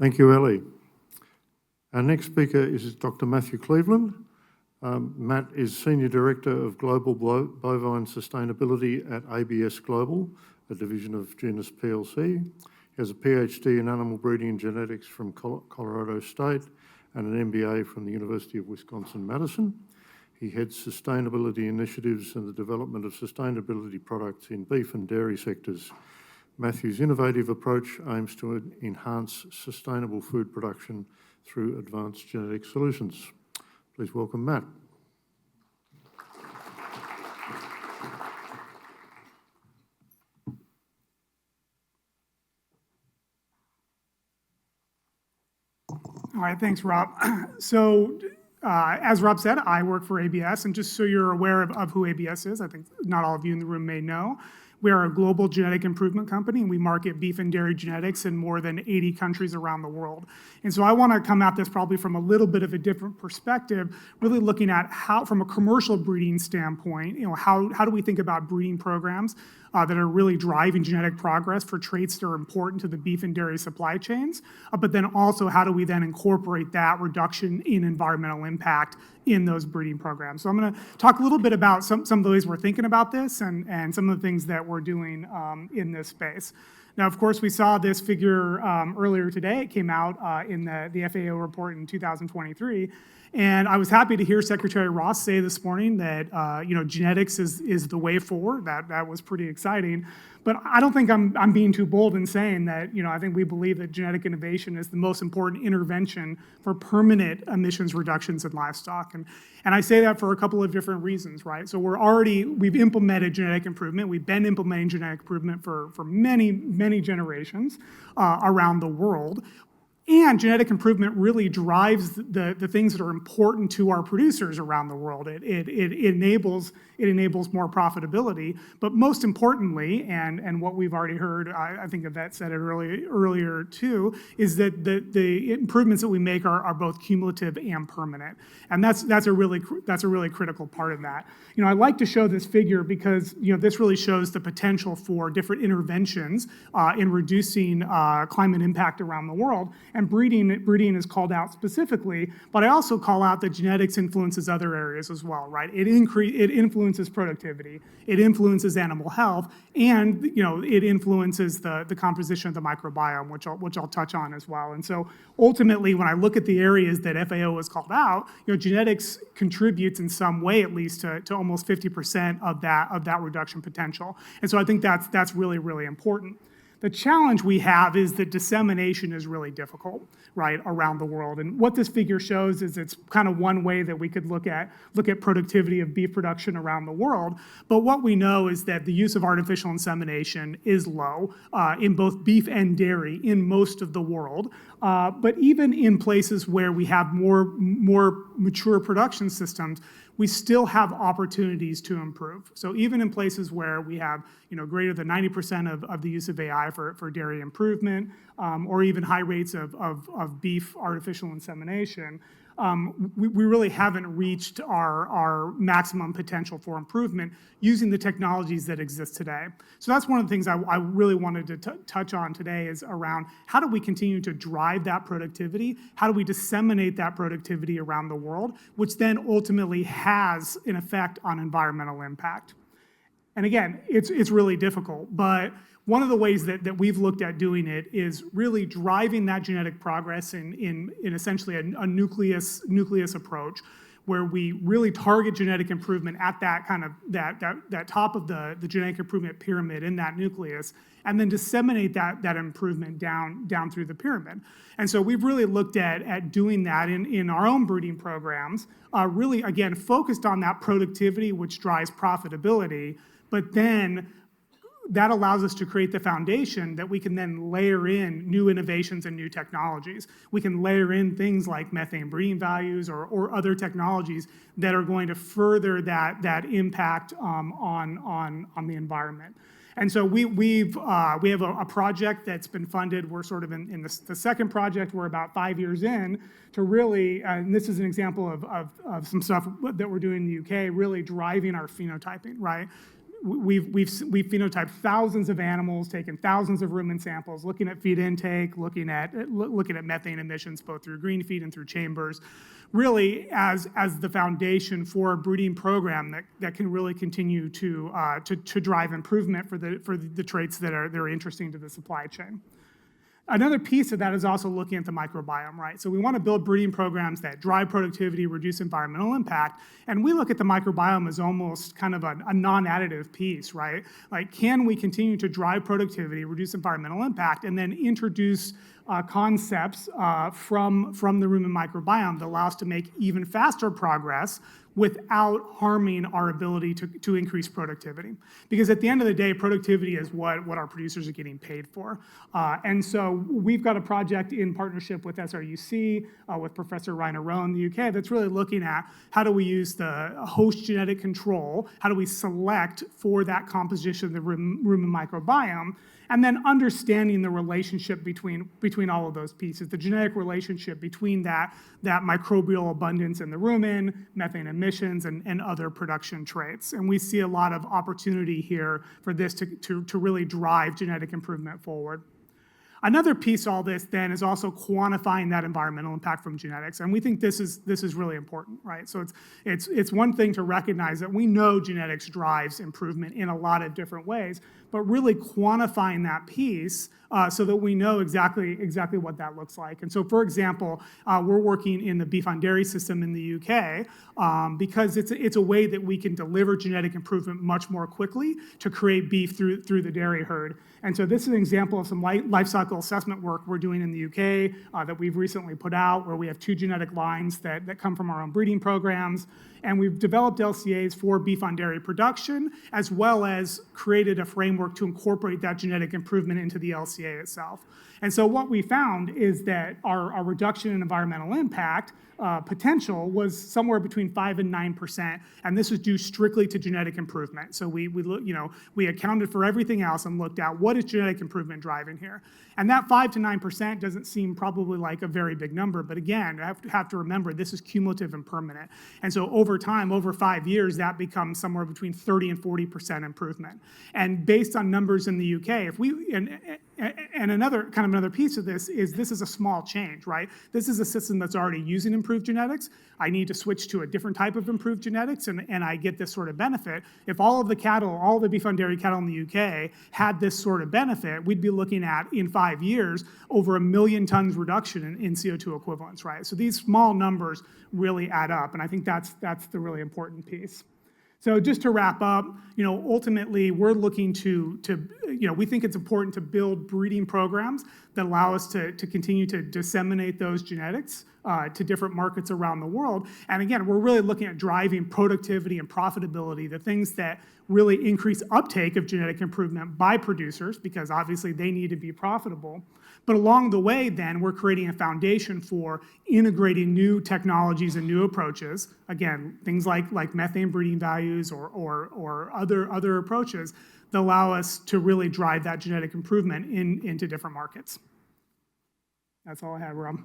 Thank you, Ellie. Our next speaker is Dr. Matthew Cleveland. Matt is Senior Director of Global Bovine Sustainability at ABS Global, a division of Genus PLC. He has a Ph.D. in animal breeding and genetics from Colorado State and an MBA from the University of Wisconsin-Madison. He heads sustainability initiatives and the development of sustainability products in beef and dairy sectors. Matthew's innovative approach aims to enhance sustainable food production through advanced genetic solutions. Please welcome Matt. All right, thanks, Rob. As Rob said, I work for ABS, and just so you're aware of who ABS is, I think not all of you in the room may know, we are a global genetic improvement company, and we market beef and dairy genetics in more than 80 countries around the world. And so I want to come at this probably from a little bit of a different perspective, really looking at how, from a commercial breeding standpoint, how do we think about breeding programs that are really driving genetic progress for traits that are important to the beef and dairy supply chains, but then also how do we then incorporate that reduction in environmental impact in those breeding programs. So I'm going to talk a little bit about some of the ways we're thinking about this and some of the things that we're doing in this space. Now, of course, we saw this figure earlier today. It came out in the FAO report in 2023. And I was happy to hear Secretary Ross say this morning that genetics is the way forward. That was pretty exciting. But I don't think I'm being too bold in saying that, I think we believe that genetic innovation is the most important intervention for permanent emissions reductions in livestock. And I say that for a couple of different reasons, right? So we've implemented genetic improvement. We've been implementing genetic improvement for many, many generations around the world. And genetic improvement really drives the things that are important to our producers around the world. It enables more profitability, but most importantly, and what we've already heard, I think Yvette said it earlier too, is that the improvements that we make are both cumulative and permanent, and that's a really critical part of that. I like to show this figure because this really shows the potential for different interventions in reducing climate impact around the world. And breeding is called out specifically, but I also call out that genetics influences other areas as well, right? It influences productivity, it influences animal health, and it influences the composition of the microbiome, which I'll touch on as well. And so ultimately, when I look at the areas that FAO has called out, genetics contributes in some way at least to almost 50% of that reduction potential. And so I think that's really, really important. The challenge we have is that dissemination is really difficult, right, around the world. And what this figure shows is it's kind of one way that we could look at productivity of beef production around the world. But what we know is that the use of artificial insemination is low in both beef and dairy in most of the world. But even in places where we have more mature production systems, we still have opportunities to improve. So even in places where we have greater than 90% of the use of AI for dairy improvement, or even high rates of beef artificial insemination, we really haven't reached our maximum potential for improvement using the technologies that exist today. So that's one of the things I really wanted to touch on today is around how do we continue to drive that productivity? How do we disseminate that productivity around the world, which then ultimately has an effect on environmental impact? And again, it's really difficult, but one of the ways that we've looked at doing it is really driving that genetic progress in essentially a nucleus approach, where we really target genetic improvement at that kind of that top of the genetic improvement pyramid in that nucleus, and then disseminate that improvement down through the pyramid. And so we've really looked at doing that in our own breeding programs, really again focused on that productivity, which drives profitability, but then that allows us to create the foundation that we can then layer in new innovations and new technologies. We can layer in things like methane breeding values or other technologies that are going to further that impact on the environment. And so we have a project that's been funded. We're sort of in the second project. We're about 5 years in to really, and this is an example of some stuff that we're doing in the UK, really driving our phenotyping, right? we've phenotyped thousands of animals, taken thousands of rumen samples, looking at feed intake, looking at methane emissions both through green feed and through chambers, really as the foundation for a breeding program that can really continue to drive improvement for the traits that are interesting to the supply chain. Another piece of that is also looking at the microbiome, right? So we want to build breeding programs that drive productivity, reduce environmental impact, and we look at the microbiome as almost kind of a non-additive piece, right? Like, can we continue to drive productivity, reduce environmental impact, and then introduce concepts from the rumen microbiome that allow us to make even faster progress without harming our ability to increase productivity. Because at the end of the day, productivity is what our producers are getting paid for. And so we've got a project in partnership with SRUC, with Professor Rainer Rowe in the UK, that's really looking at how do we use the host genetic control, how do we select for that composition of the rumen microbiome, and then understanding the relationship between all of those pieces, the genetic relationship between that microbial abundance in the rumen, methane emissions, and other production traits. And we see a lot of opportunity here for this to really drive genetic improvement forward. Another piece of all this then is also quantifying that environmental impact from genetics, and we think this is really important, right? So it's one thing to recognize that we know genetics drives improvement in a lot of different ways, but really quantifying that piece so that we know exactly what that looks like. And so, for example, we're working in the beef on dairy system in the UK because it's a way that we can deliver genetic improvement much more quickly to create beef through the dairy herd. And so this is an example of some life cycle assessment work we're doing in the UK that we've recently put out, where we have 2 genetic lines that come from our own breeding programs. And we've developed LCAs for beef on dairy production, as well as created a framework to incorporate that genetic improvement into the LCA itself. And so what we found is that our reduction in environmental impact potential was somewhere between 5 and 9%, and this was due strictly to genetic improvement. So we accounted for everything else and looked at what is genetic improvement driving here. And that 5 to 9% doesn't seem probably like a very big number, but again, I have to remember this is cumulative and permanent. And so over time, over 5 years, that becomes somewhere between 30 and 40% improvement. And based on numbers in the UK, and another piece of this is a small change, right? This is a system that's already using improved genetics. I need to switch to a different type of improved genetics, and I get this sort of benefit. If all of the cattle, all the beef on dairy cattle in the UK had this sort of benefit, we'd be looking at, in 5 years, over 1 million tons reduction in CO2 equivalents, right? So these small numbers really add up, and I think that's the really important piece. So just to wrap up, ultimately we're looking to we think it's important to build breeding programs that allow us to continue to disseminate those genetics to different markets around the world. And again, we're really looking at driving productivity and profitability, the things that really increase uptake of genetic improvement by producers, because obviously they need to be profitable. But along the way, then, we're creating a foundation for integrating new technologies and new approaches. Again, things like methane breeding values or other approaches that allow us to really drive that genetic improvement into different markets. That's all I have, Rob.